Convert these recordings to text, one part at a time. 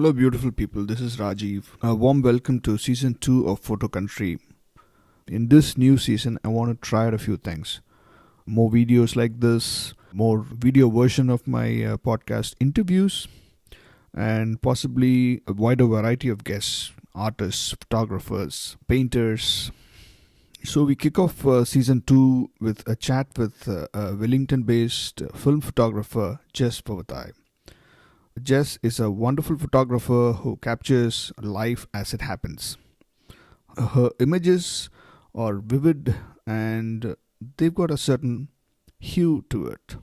Hello, beautiful people. This is Rajiv. A warm welcome to season 2 of Photo Country. In this new season, I want to try out a few things. More videos like this, more video version of my podcast interviews, and possibly a wider variety of guests, artists, photographers, painters. So we kick off season 2 with a chat with a Wellington based film photographer, Jess Wawatai. Jess is a wonderful photographer who captures life as it happens. Her images are vivid and they've got a certain hue to it.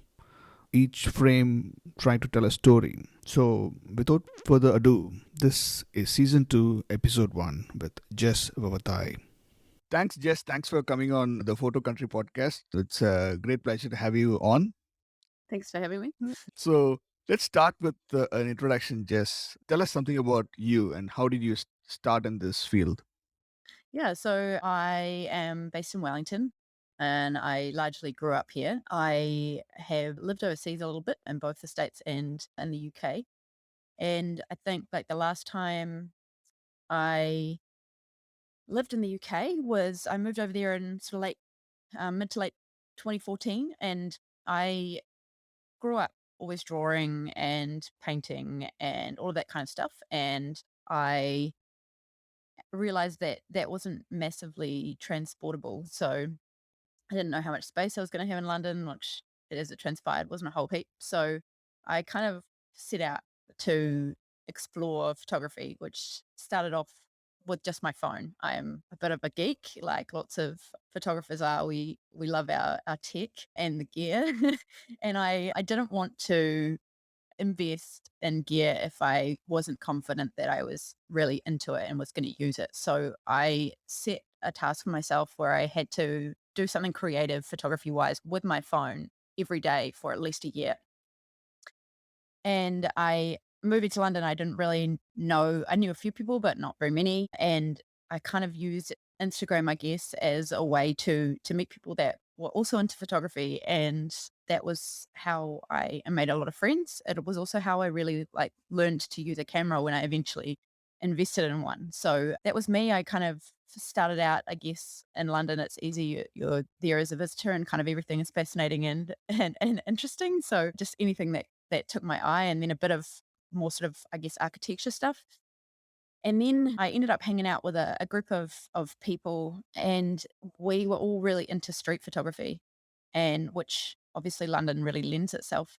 Each frame trying to tell a story. So, without further ado, this is season 2, episode 1 with Jess Wawatai. Thanks, Jess. Thanks for coming on the Photo Country podcast. It's a great pleasure to have you on. Thanks for having me. So, let's start with an introduction, Jess. Tell us something about you and how did you start in this field? Yeah, so I am based in Wellington and I largely grew up here. I have lived overseas a little bit in both the States and in the UK. And I think like the last time I lived in the UK was I moved over there in sort of mid to late 2014. And I grew up always drawing and painting and all of that kind of stuff. And I realized that that wasn't massively transportable. So I didn't know how much space I was going to have in London, which as it transpired wasn't a whole heap. So I kind of set out to explore photography, which started off with just my phone. I am a bit of a geek, like lots of photographers are. We love our tech and the gear. And I didn't want to invest in gear if I wasn't confident that I was really into it and was going to use it. So I set a task for myself where I had to do something creative photography wise with my phone every day for at least a year. And I moving to London, I didn't really know, I knew a few people, but not very many. And I kind of used Instagram, I guess, as a way to meet people that were also into photography. And that was how I made a lot of friends. It was also how I really like learned to use a camera when I eventually invested in one. So that was me. I kind of started out, I guess, in London. It's easy. You're there as a visitor and kind of everything is fascinating and interesting. So just anything that took my eye, and then a bit of more sort of, I guess, architecture stuff. And then I ended up hanging out with a group of people, and we were all really into street photography, and which obviously London really lends itself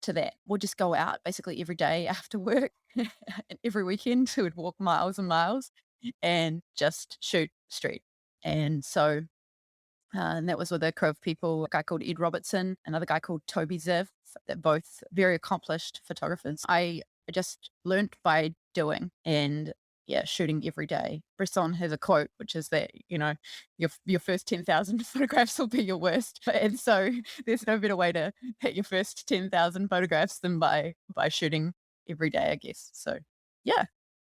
to that. We'll just go out basically every day after work, and every weekend we would walk miles and miles and just shoot street. And so and that was with a crew of people, a guy called Ed Robertson, another guy called Toby Ziv. They're both very accomplished photographers. I just learnt by doing and yeah, shooting every day. Bresson has a quote, which is that, your first 10,000 photographs will be your worst. And so there's no better way to hit your first 10,000 photographs than by shooting every day, I guess. So yeah,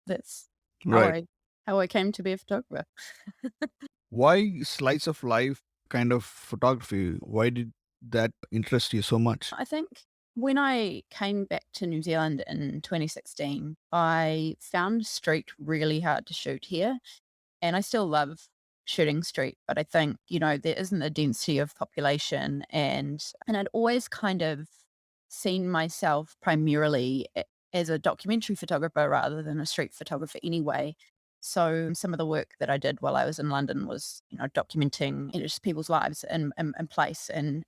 that's how Right. I came to be a photographer. Why slice of life kind of photography? Why did that interest you so much? I think when I came back to New Zealand in 2016, I found street really hard to shoot here. And I still love shooting street, but I think, there isn't a density of population. And I'd always kind of seen myself primarily as a documentary photographer rather than a street photographer anyway. So some of the work that I did while I was in London was, documenting just people's lives in place and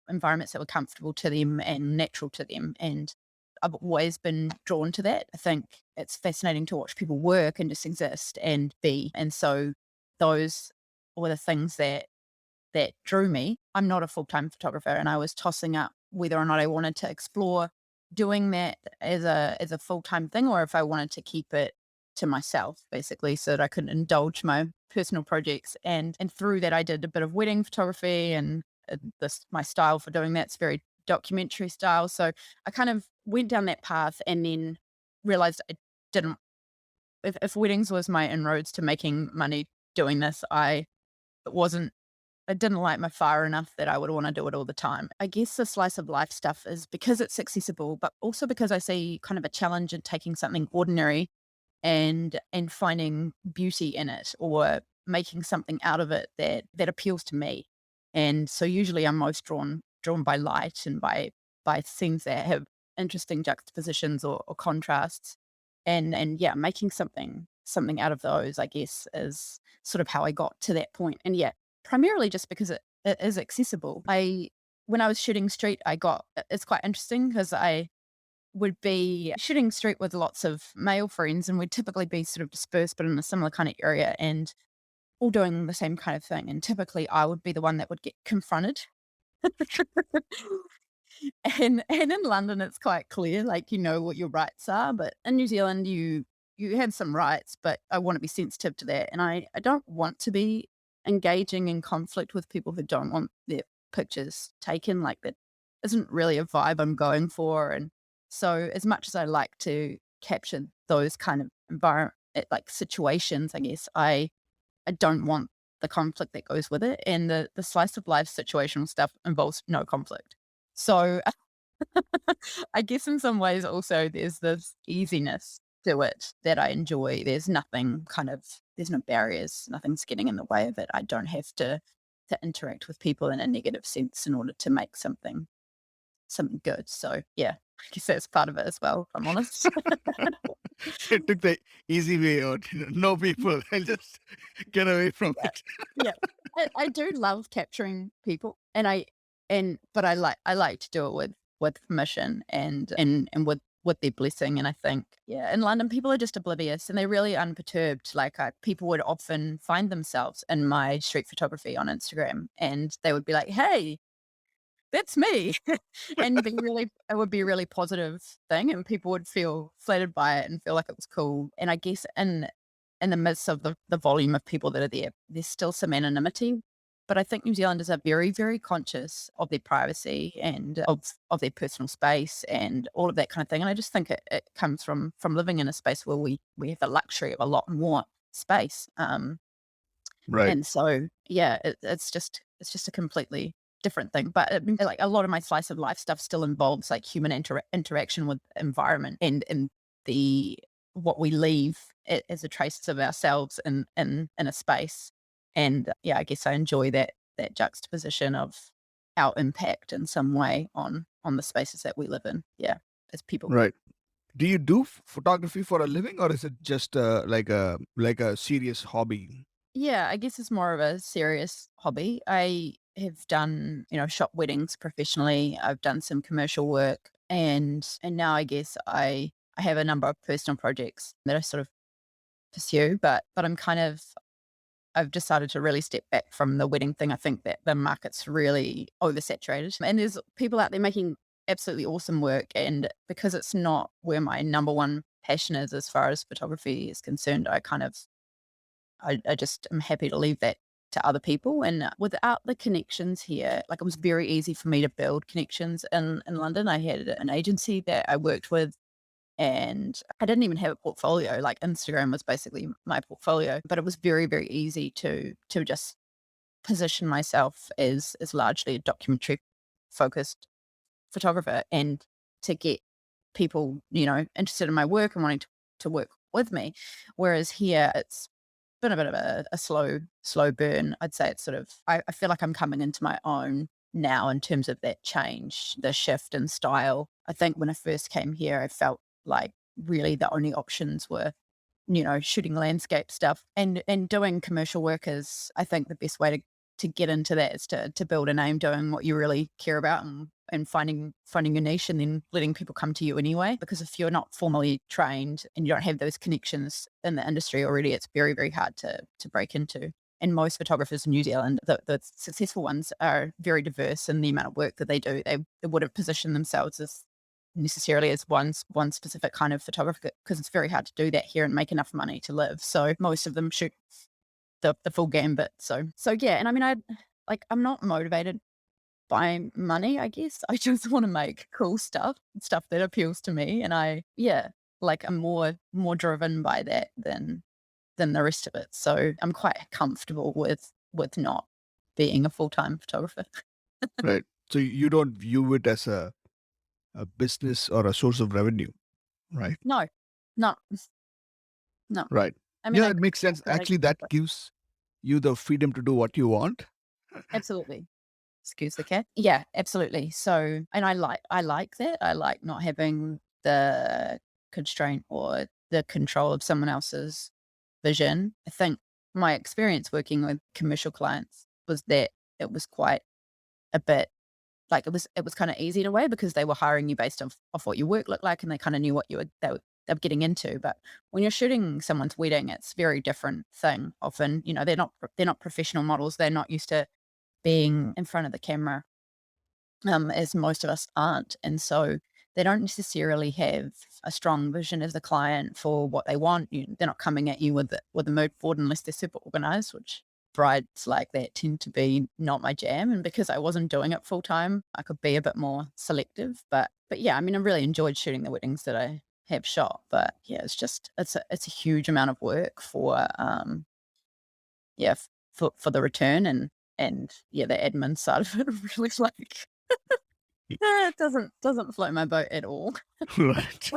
environments that were comfortable to them and natural to them. And I've always been drawn to that. I think it's fascinating to watch people work and just exist and be. And so those were the things that drew me. I'm not a full-time photographer, and I was tossing up whether or not I wanted to explore doing that as a full-time thing, or if I wanted to keep it to myself, basically, so that I could indulge my personal projects. And through that, I did a bit of wedding photography, and this my style for doing that's very documentary style. So I kind of went down that path, and then realized I didn't. If weddings was my inroads to making money doing this, it wasn't I didn't light my fire enough that I would want to do it all the time. I guess the slice of life stuff is because it's accessible, but also because I see kind of a challenge in taking something ordinary and finding beauty in it, or making something out of it that appeals to me. And so usually I'm most drawn by light and by things that have interesting juxtapositions or contrasts. And yeah, making something out of those, I guess, is sort of how I got to that point. And yeah, primarily just because it is accessible. When I was shooting street, it's quite interesting because I would be shooting street with lots of male friends, and we'd typically be sort of dispersed, but in a similar kind of area and all doing the same kind of thing. And typically I would be the one that would get confronted. And in London, it's quite clear, like, you know what your rights are, but in New Zealand, you have some rights, but I wanna be sensitive to that, and I don't want to be engaging in conflict with people who don't want their pictures taken, like, that isn't really a vibe I'm going for. And so as much as I like to capture those kind of like, situations, I guess, I don't want the conflict that goes with it, and the slice of life situational stuff involves no conflict. So, I guess in some ways also there's this easiness to it that I enjoy. There's no barriers, nothing's getting in the way of it. I don't have to interact with people in a negative sense in order to make something good. So, yeah, I guess that's part of it as well, if I'm honest. It took the easy way out. No people. I'll just get away from Yeah. it. Yeah. I do love capturing people, but I like to do it with permission and with their blessing. And I think, yeah, in London, people are just oblivious and they're really unperturbed. Like, people would often find themselves in my street photography on Instagram, and they would be like, "Hey, that's me," and it would be a really positive thing, and people would feel flattered by it and feel like it was cool. And I guess in the midst of the volume of people that are there, there's still some anonymity. But I think New Zealanders are very, very conscious of their privacy and of their personal space and all of that kind of thing. And I just think it comes from living in a space where we have the luxury of a lot more space. Right. And so, yeah, it's just a completely different thing. But like, a lot of my slice of life stuff still involves like human interaction with environment and the what we leave as a traces of ourselves in a space. And yeah, I guess I enjoy that juxtaposition of our impact in some way on the spaces that we live in. Yeah, as people. Right. Do you do photography for a living, or is it just like a serious hobby? Yeah, I guess it's more of a serious hobby. I have done, shop weddings professionally. I've done some commercial work, and now I guess I have a number of personal projects that I sort of pursue, but I've decided to really step back from the wedding thing. I think that the market's really oversaturated, and there's people out there making absolutely awesome work. And because it's not where my number one passion is as far as photography is concerned, I just am happy to leave that to other people. And without the connections here, like, it was very easy for me to build connections in London. I had an agency that I worked with, and I didn't even have a portfolio. Like, Instagram was basically my portfolio, but it was very, very easy to just position myself as largely a documentary focused photographer and to get people, interested in my work and wanting to work with me. Whereas here, it's been a bit of a slow burn. I'd say it's sort of, I feel like I'm coming into my own now in terms of that change, the shift in style. I think when I first came here, I felt like really the only options were, shooting landscape stuff, and doing commercial work is, I think, the best way to get into that is to build a name doing what you really care about, and finding your niche and then letting people come to you anyway. Because if you're not formally trained and you don't have those connections in the industry already, it's very, very hard to break into. And most photographers in New Zealand, the successful ones, are very diverse in the amount of work that they do. They wouldn't position themselves as necessarily as one specific kind of photographer, because it's very hard to do that here and make enough money to live. So most of them shoot the full gambit. So yeah, and I mean, I'm not motivated by money, I guess. I just want to make cool stuff that appeals to me, and I'm more driven by that than the rest of it. So I'm quite comfortable with not. being a full-time photographer. Right. So you don't view it as a business or a source of revenue, right? No, no, no. Right. I mean, Yeah, I it makes sense. could, Actually, that but gives you the freedom to do what you want. absolutely. Excuse the cat. Yeah, absolutely. So, and I like that. I like not having the constraint or the control of someone else's vision. I think my experience working with commercial clients was that it was quite a bit like it was kind of easy in a way because they were hiring you based off what your work looked like and they kind of knew what they were getting into. But when you're shooting someone's wedding, it's a very different thing. Often, they're not professional models. They're not used to being in front of the camera, as most of us aren't. And so they don't necessarily have a strong vision of the client for what they want. They're not coming at you with a mood board unless they're super organized, which brides like that tend to be not my jam. And because I wasn't doing it full time, I could be a bit more selective. But yeah, I mean, I really enjoyed shooting the weddings that I have shot. But yeah, it's a huge amount of work for yeah for the return and yeah, the admin side of it really like it doesn't float my boat at all. Right.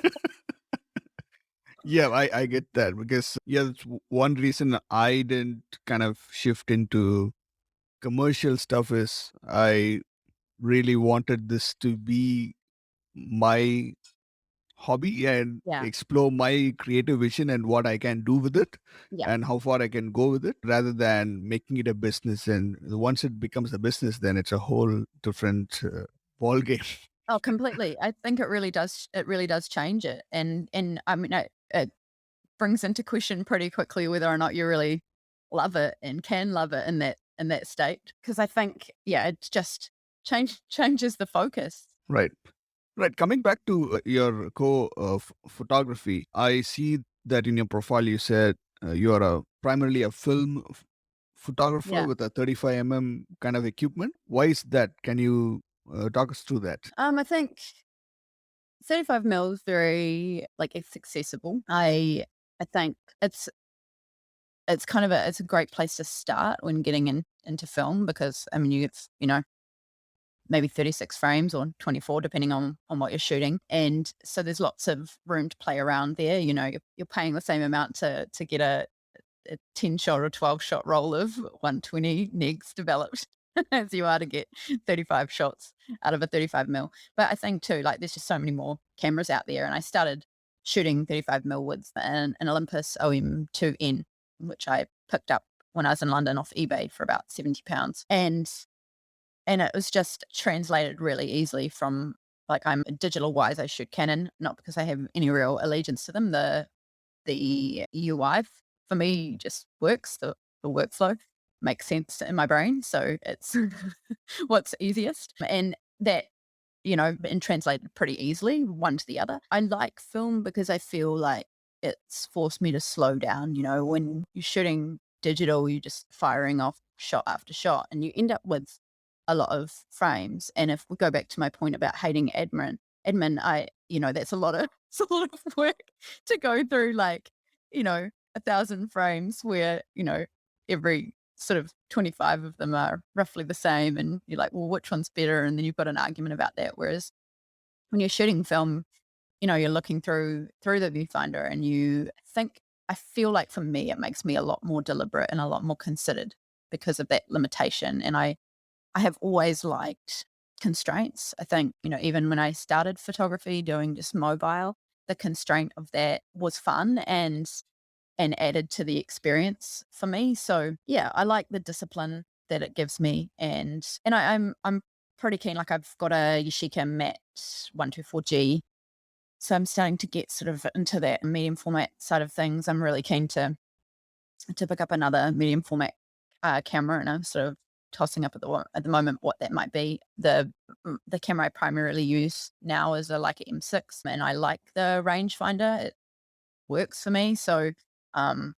Yeah, I get that because yeah, that's one reason I didn't kind of shift into commercial stuff is I really wanted this to be my hobby and Yeah, explore my creative vision and what I can do with it yeah. and how far I can go with it rather than making it a business. And once it becomes a business, then it's a whole different ball game. Oh, completely. I think it really does change it, and I mean, it brings into question pretty quickly whether or not you really love it and can love it in that state. Because I think, yeah, it's just changes the focus. Right. Right. Coming back to your photography, I see that in your profile you said you are primarily a film photographer Yeah. with a 35 kind of equipment. Why is that? Can you talk us through that? I think 35 mil is very, like, it's accessible. I think it's kind of it's a great place to start when getting into film because, I mean, you get, maybe 36 frames or 24 depending on what you're shooting, and so there's lots of room to play around there. You're paying the same amount to get a 10 shot or 12 shot roll of 120 negs developed as you are to get 35 shots out of a 35 mil. But I think too, like, there's just so many more cameras out there, and I started shooting 35 mil with an Olympus OM2N, which I picked up when I was in London off eBay for about £70, and it was just translated really easily from, like, I'm digital wise, I shoot Canon, not because I have any real allegiance to them. The UI for me just works. The workflow makes sense in my brain, so it's what's easiest, and that, and translated pretty easily one to the other. I like film because I feel like it's forced me to slow down. When you're shooting digital, you're just firing off shot after shot, and you end up with a lot of frames. And if we go back to my point about hating that's a lot of it's a lot of work to go through, like, 1,000 frames where, every sort of 25 of them are roughly the same, and you're like, well, which one's better? And then you've got an argument about that. Whereas when you're shooting film, you're looking through the viewfinder, and I feel like for me, it makes me a lot more deliberate and a lot more considered because of that limitation. And I have always liked constraints. I think, even when I started photography doing just mobile, the constraint of that was fun and added to the experience for me. So yeah, I like the discipline that it gives me, and I'm pretty keen. Like, I've got a Yashica Matte 124G, so I'm starting to get sort of into that medium format side of things. I'm really keen to pick up another medium format camera, and I'm sort of tossing up at the moment what that might be. The camera I primarily use now is a Leica M6, and I like the rangefinder. It works for me. So, um,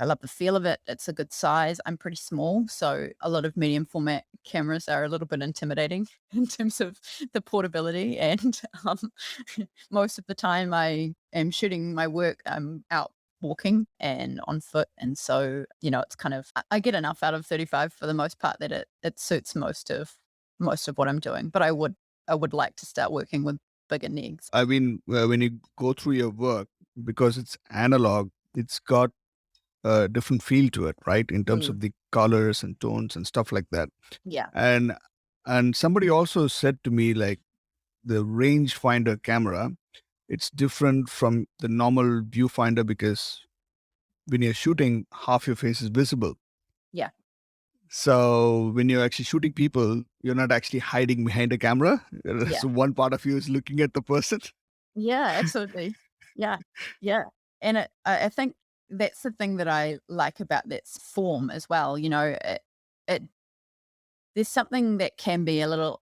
I love the feel of it. It's a good size. I'm pretty small, so a lot of medium format cameras are a little bit intimidating in terms of the portability. And most of the time I am shooting my work out walking and on foot. And so, it's kind of I get enough out of 35 for the most part that it suits most of what I'm doing. But I would like to start working with bigger negs. I mean, when you go through your work, because it's analog, it's got a different feel to it, right? In terms Mm, of the colors and tones and stuff like that. yeah. And somebody also said to me, like, the rangefinder camera, it's different from the normal viewfinder because when you're shooting, half your face is visible. Yeah. So when you're actually shooting people, you're not actually hiding behind a camera. Yeah. So one part of you is looking at the person. Yeah, absolutely. Yeah, yeah, and I think that's the thing that I like about that form as well, it there's something that can be a little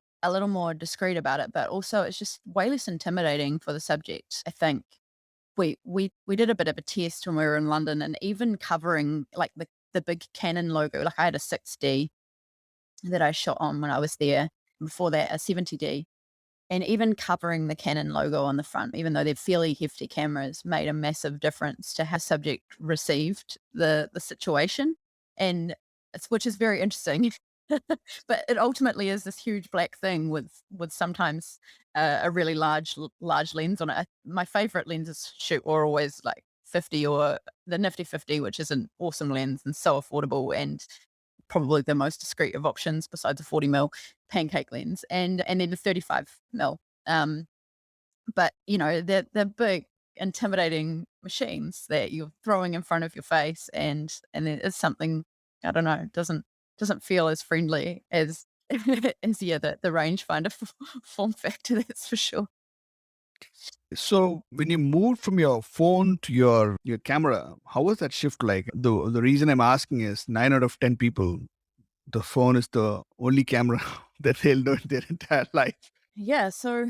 more discreet about it, but also it's just way less intimidating for the subject, I think. We did a bit of a test when we were in London, and even covering, like, the big Canon logo, like, I had a 6D that I shot on when I was there, before that, a 70D. And even covering the Canon logo on the front, even though they're fairly hefty cameras, made a massive difference to how subject received the situation, and which is very interesting. But it ultimately is this huge black thing with sometimes a really large lens on it. My favorite lenses shoot are always like 50 or the nifty 50, which is an awesome lens and so affordable and probably the most discreet of options besides a 40 mil pancake lens, and then the 35 mil. Um, but they're big, intimidating machines that you're throwing in front of your face, and it's something, I don't know, doesn't feel as friendly as as the rangefinder form factor. That's for sure. So when you moved from your phone to your camera, how was that shift like? The reason I'm asking is 9 out of 10 people, the phone is the only camera that they'll know in their entire life. Yeah, so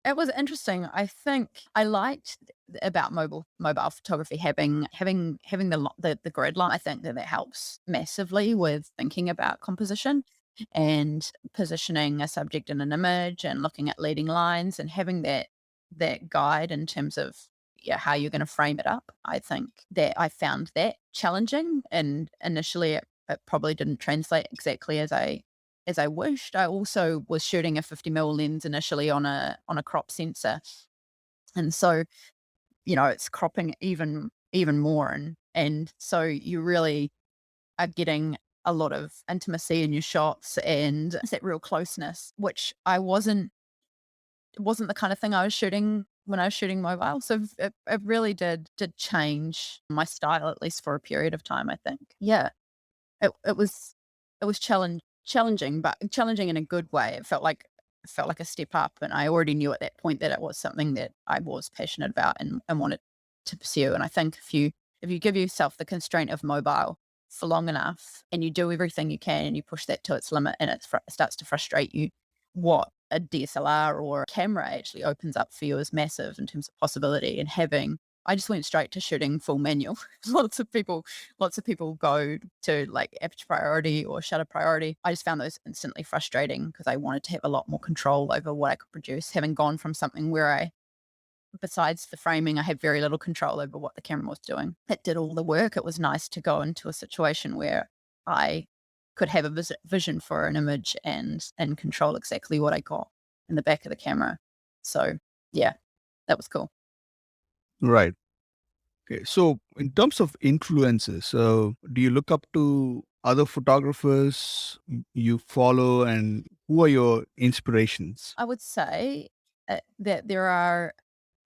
it was interesting. I think I liked about mobile photography having the grid line. I think that helps massively with thinking about composition and positioning a subject in an image and looking at leading lines and having that guide in terms of, yeah, how you're going to frame it up. I think that I found that challenging, and initially it probably didn't translate exactly as I wished. I also was shooting a 50 mil lens initially on a crop sensor, and so, it's cropping even more, and so you really are getting a lot of intimacy in your shots, and it's that real closeness, which I wasn't the kind of thing I was shooting when I was shooting mobile. So it really did change my style, at least for a period of time, I think. Yeah. It was challenging, but challenging in a good way. It felt like a step up, and I already knew at that point that it was something that I was passionate about and wanted to pursue. And I think if you give yourself the constraint of mobile for long enough, and you do everything you can, and you push that to its limit, and it starts to frustrate you, what a DSLR or a camera actually opens up for you is massive in terms of possibility. And I just went straight to shooting full manual. Lots of people go to, like, aperture priority or shutter priority. I just found those instantly frustrating because I wanted to have a lot more control over what I could produce, having gone from something where besides the framing, I had very little control over what the camera was doing. It did all the work. It was nice to go into a situation where I could have a vision for an image and control exactly what I got in the back of the camera. So, yeah, that was cool. Right. Okay. So in terms of influences, so do you look up to other photographers you follow, and who are your inspirations? I would say that there are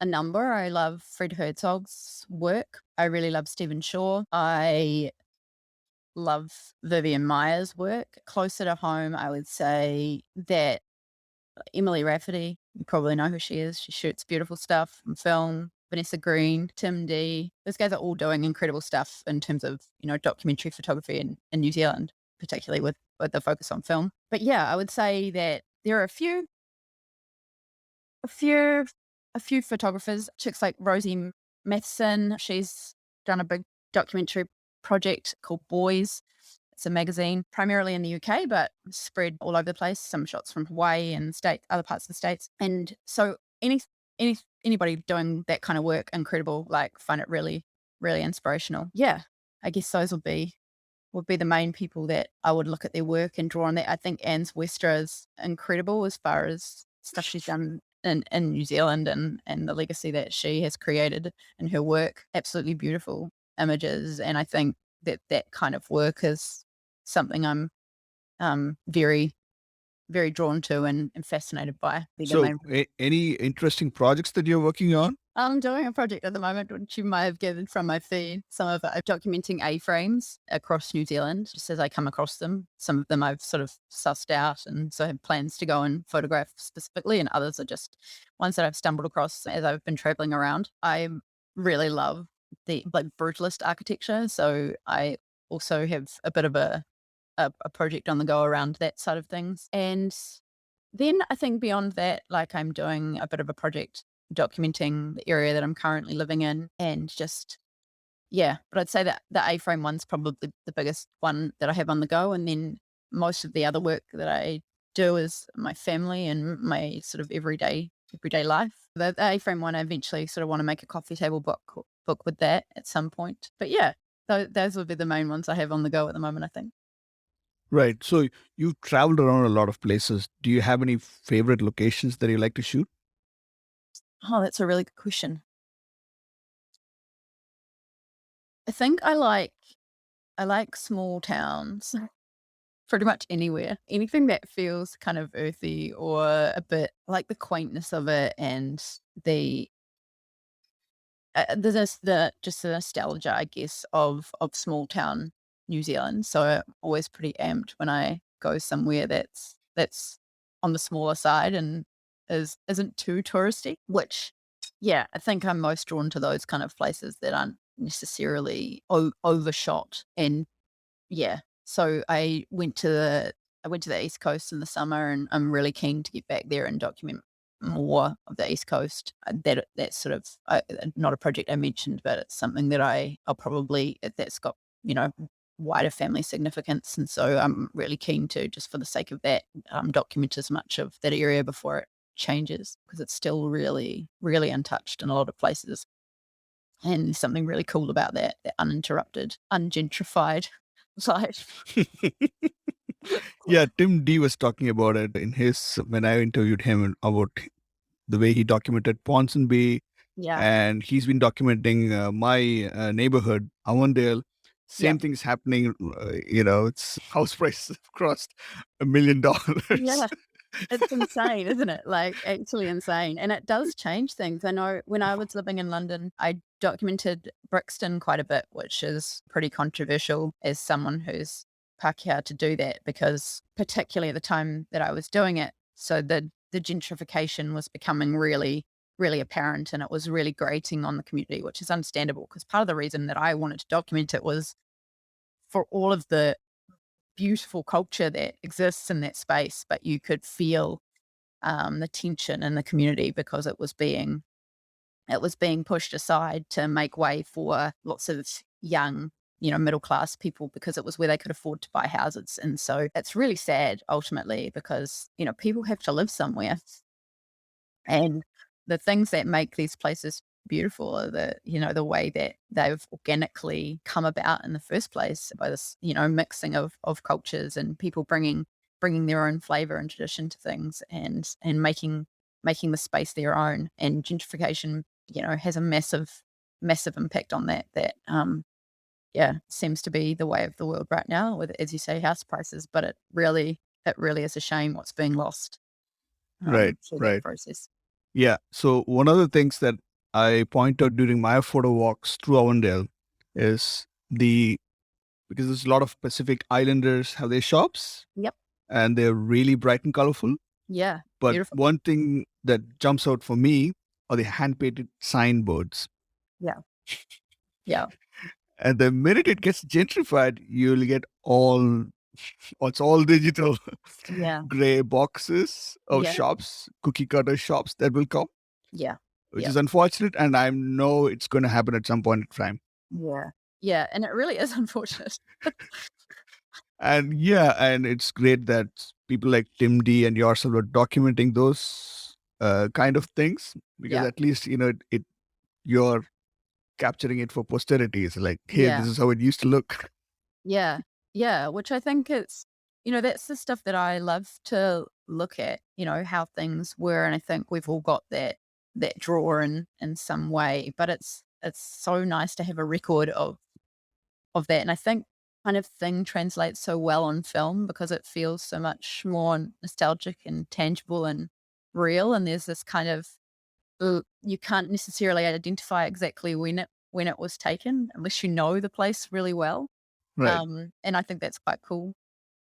a number. I love Fred Herzog's work. I really love Stephen Shaw. I love Vivian Meyer's work. Closer to home, I would say that Emily Rafferty, you probably know who she is. She shoots beautiful stuff from film. Vanessa Green, Tim D. Those guys are all doing incredible stuff in terms of, documentary photography in New Zealand, particularly with the focus on film. But yeah, I would say that there are a few a few photographers, chicks like Rosie Matheson. She's done a big documentary project called Boys. It's a magazine primarily in the UK, but spread all over the place. Some shots from Hawaii and other parts of the states. And so anybody doing that kind of work, incredible. Like, find it really really inspirational. Yeah, I guess those would be the main people that I would look at their work and draw on that. I think Anne's Westra is incredible as far as stuff she's done in New Zealand and the legacy that she has created in her work. Absolutely beautiful images. And I think that that kind of work is something I'm very, very drawn to and fascinated by. Be the So, main any interesting projects that you're working on? I'm doing a project at the moment, which you might have gathered from my feed. Some of it, I'm documenting A-frames across New Zealand, just as I come across them. Some of them I've sort of sussed out, and so I have plans to go and photograph specifically, and others are just ones that I've stumbled across as I've been traveling around. I really love the like brutalist architecture, so I also have a bit of a project on the go around that side of things. And then I think beyond that, like I'm doing a bit of a project documenting the area that I'm currently living in and just, yeah, but I'd say that the A-frame one's probably the biggest one that I have on the go. And then most of the other work that I do is my family and my sort of everyday life. The A-frame one, I eventually sort of want to make a coffee table book with that at some point. But yeah, those would be the main ones I have on the go at the moment, I think. Right. So you've traveled around a lot of places. Do you have any favorite locations that you like to shoot? Oh, that's a really good question. I think I like small towns, pretty much anywhere. Anything that feels kind of earthy or a bit like the quaintness of it and the the just the nostalgia, I guess, of small town New Zealand. So I'm always pretty amped when I go somewhere that's on the smaller side and isn't too touristy. Which, yeah, I think I'm most drawn to those kind of places that aren't necessarily overshot. And yeah, so I went to the East Coast in the summer, and I'm really keen to get back there and document more of the East Coast. That's sort of not a project I mentioned, but it's something that I'll probably that's got you know wider family significance, and so I'm really keen to just for the sake of that document as much of that area before it changes because it's still really untouched in a lot of places. And there's something really cool about that uninterrupted, ungentrified life. Yeah, Tim D was talking about it in his when I interviewed him about the way he documented Ponsonby, Yeah, and he's been documenting my neighborhood, Avondale. yeah, Same thing's happening. It's house prices have crossed $1 million. yeah. It's insane, isn't it? Like, actually insane, and it does change things. I know when I was living in London, I documented Brixton quite a bit, which is pretty controversial as someone who's Pākehā to do that because particularly at the time that I was doing it, so the gentrification was becoming really apparent, and it was really grating on the community, which is understandable because part of the reason that I wanted to document it was for all of the beautiful culture that exists in that space, but you could feel the tension in the community because it was being pushed aside to make way for lots of young, middle class people because it was where they could afford to buy houses. And so it's really sad ultimately because, people have to live somewhere. And the things that make these places beautiful are the way that they've organically come about in the first place by this, mixing of cultures and people bringing their own flavor and tradition to things and making the space their own. And gentrification, has a massive impact on that yeah, seems to be the way of the world right now with, as you say, house prices, but it really is a shame what's being lost Right, through that right. process. Yeah. So one of the things that I point out during my photo walks through Avondale is because there's a lot of Pacific Islanders have their shops Yep. and they're really bright and colorful. Yeah. But Beautiful. one thing that jumps out for me are the hand painted signboards. Yeah. Yeah. And the minute it gets gentrified, you'll get it's all digital Yeah. gray boxes of Yeah. shops, cookie cutter shops that will come, Yeah. which Yeah. is unfortunate. And I know it's going to happen at some point in time. Yeah. Yeah. And it really is unfortunate. And yeah, and it's great that people like Tim D and yourself are documenting those kind of things because Yeah. at least, you're capturing it for posterity. It's like, hey, this Yeah. is how it used to look. Yeah. Yeah. Which I think it's, that's the stuff that I love to look at, how things were. And I think we've all got that drawer in some way. But it's so nice to have a record of that. And I think kind of thing translates so well on film because it feels so much more nostalgic and tangible and real. And there's this kind of you can't necessarily identify exactly when it was taken unless you know the place really well. Right. And I think that's quite cool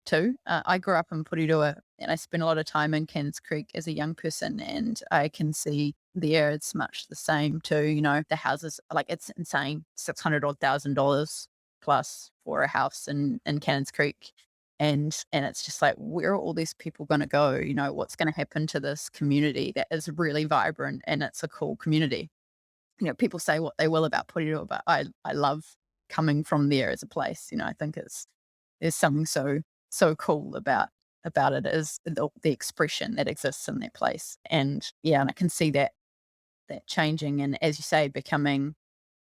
too. I grew up in Porirua and I spent a lot of time in Cairns Creek as a young person, and I can see there it's much the same too. The houses, like, it's insane, $600,000 plus for a house in Cairns Creek. And it's just like, where are all these people going to go? What's going to happen to this community that is really vibrant and it's a cool community? People say what they will about Porirua, but I love coming from there as a place. I think there's something so cool about it is the expression that exists in that place. And yeah, and I can see that changing and, as you say, becoming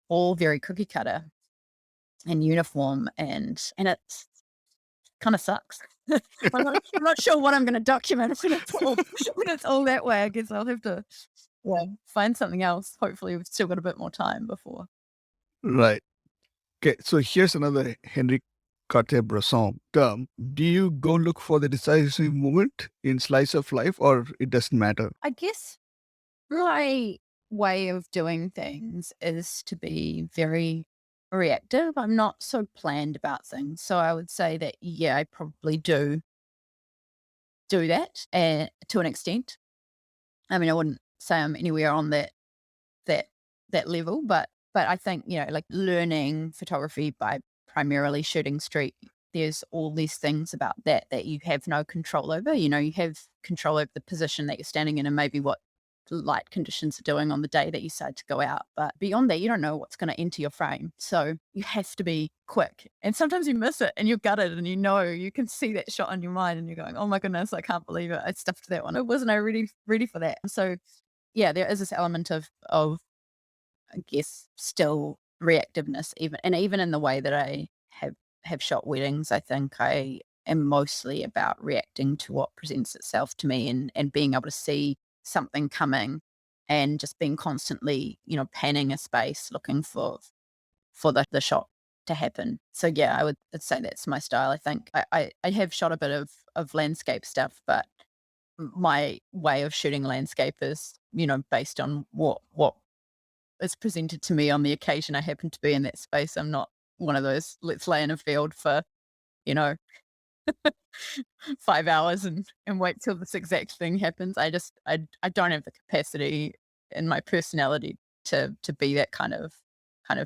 all very cookie cutter and uniform, and it kind of sucks. I'm not sure what I'm going to document when it's all that way. I guess I'll have to, yeah, find something else. Hopefully, we've still got a bit more time before. Right. Okay. So here's another Henry Cartier-Bresson term. Do you go look for the decisive moment in slice of life, or it doesn't matter? I guess my way of doing things is to be very reactive. I'm not so planned about things. So I would say that, yeah, I probably do that to an extent. I mean, I wouldn't say I'm anywhere on that that level, but I think, like learning photography by primarily shooting street, there's all these things about that you have no control over. You have control over the position that you're standing in and maybe what the light conditions are doing on the day that you decide to go out. But beyond that, you don't know what's going to enter your frame. So you have to be quick. And sometimes you miss it and you're gutted and you can see that shot on your mind and you're going, oh my goodness, I can't believe it. I stuffed that one. Wasn't I ready for that? So yeah, there is this element of I guess still reactiveness, even in the way that I have shot weddings. I think I am mostly about reacting to what presents itself to me and being able to see something coming and just being constantly, panning a space looking for the shot to happen. So yeah, I'd say that's my style. I think I have shot a bit of landscape stuff, but my way of shooting landscape is, based on what is presented to me on the occasion I happen to be in that space. I'm not one of those, let's lay in a field for, you know, 5 hours and wait till this exact thing happens. I don't have the capacity in my personality to be that kind of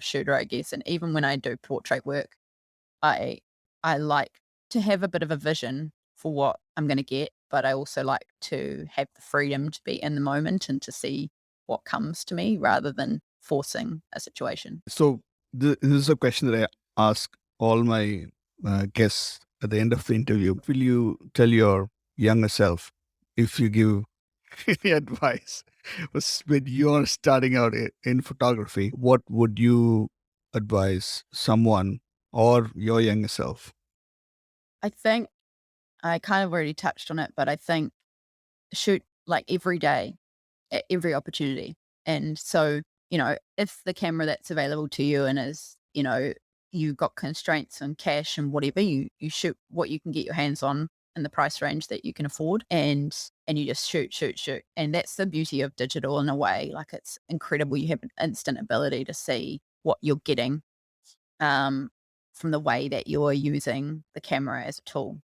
shooter, I guess. And even when I do portrait work, I I like to have a bit of a vision for what I'm gonna get, but I also like to have the freedom to be in the moment and to see what comes to me rather than forcing a situation. So this is a question that I ask all my guests at the end of the interview. What will you tell your younger self if you give any advice? When you're starting out in photography, what would you advise someone or your younger self? I think I kind of already touched on it, but I think shoot like every day at every opportunity. And so, if the camera that's available to you and is, you got constraints on cash and whatever, you shoot what you can get your hands on in the price range that you can afford, and you just shoot. And that's the beauty of digital in a way. Like, it's incredible. You have an instant ability to see what you're getting um, from the way that you're using the camera as a tool.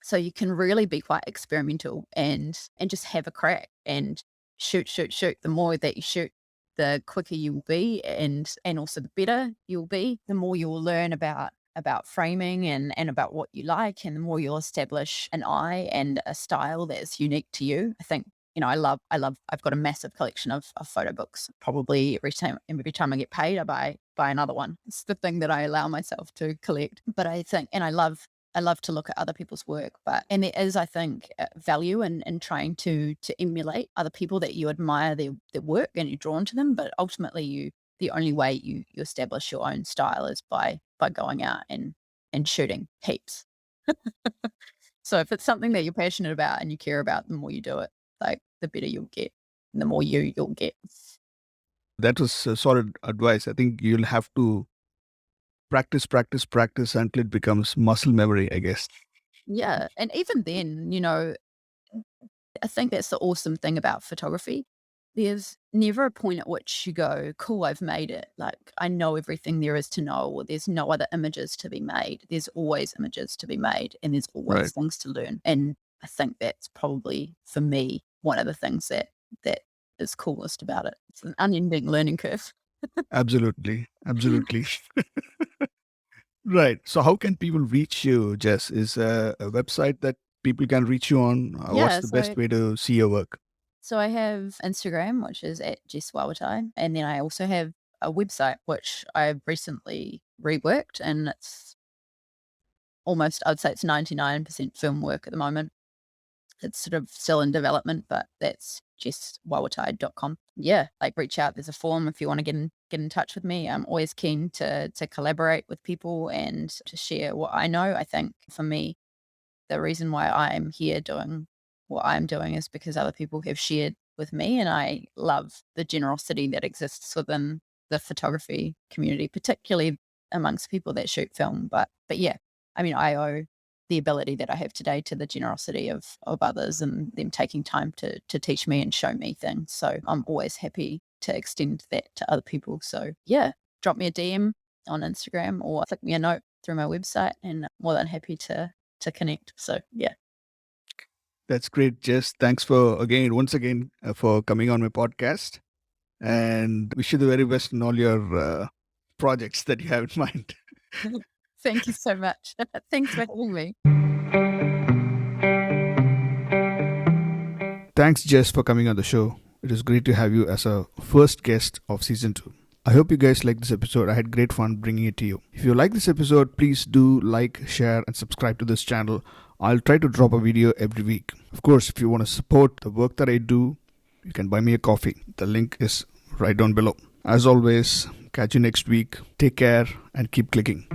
So you can really be quite experimental and just have a crack and shoot. The more that you shoot, the quicker you will be, and also the better you'll be. The more you will learn about framing and about what you like, and the more you'll establish an eye and a style that's unique to you. I think, I love I've got a massive collection of photo books. Probably every time I get paid, I buy another one. It's the thing that I allow myself to collect. But I think, and I love to look at other people's work, and there is, I think, value in trying to emulate other people that you admire their work and you're drawn to them, but ultimately the only way you establish your own style is by going out and shooting heaps. So if it's something that you're passionate about and you care about, the more you do it, like the better you'll get, and the more you'll get. That was solid advice. I think you'll have to practice, practice, practice until it becomes muscle memory, I guess. Yeah, and even then, I think that's the awesome thing about photography. There's never a point at which you go, cool, I've made it. Like, I know everything there is to know, or there's no other images to be made. There's always images to be made, and there's Right. always things to learn. And I think that's probably, for me, one of the things that is coolest about it. It's an unending learning curve. Absolutely. Absolutely. Right. So how can people reach you, Jess? Is a website that people can reach you on? What's Yeah, the best way to see your work? so I have Instagram, which is at Jess Wawatai, and then I also have a website which I've recently reworked, and it's almost, I'd say it's 99% film work at the moment. It's sort of still in development, but that's jesswawatai.com. Yeah, like reach out. There's a form if you want to get in touch with me. I'm always keen to collaborate with people and to share what I know. I think for me, the reason why I'm here doing what I'm doing is because other people have shared with me, and I love the generosity that exists within the photography community, particularly amongst people that shoot film. But yeah, I mean, I owe the ability that I have today to the generosity of others and them taking time to teach me and show me things. So I'm always happy to extend that to other people. So yeah, drop me a DM on Instagram or flick me a note through my website, and I'm more than happy to connect. So yeah. That's great, Jess. Thanks once again, for coming on my podcast, and wish you the very best in all your projects that you have in mind. Thank you so much. Thanks for having me. Thanks, Jess, for coming on the show. It is great to have you as a first guest of season 2. I hope you guys liked this episode. I had great fun bringing it to you. If you like this episode, please do like, share, and subscribe to this channel. I'll try to drop a video every week. Of course, if you want to support the work that I do, you can buy me a coffee. The link is right down below. As always, catch you next week. Take care and keep clicking.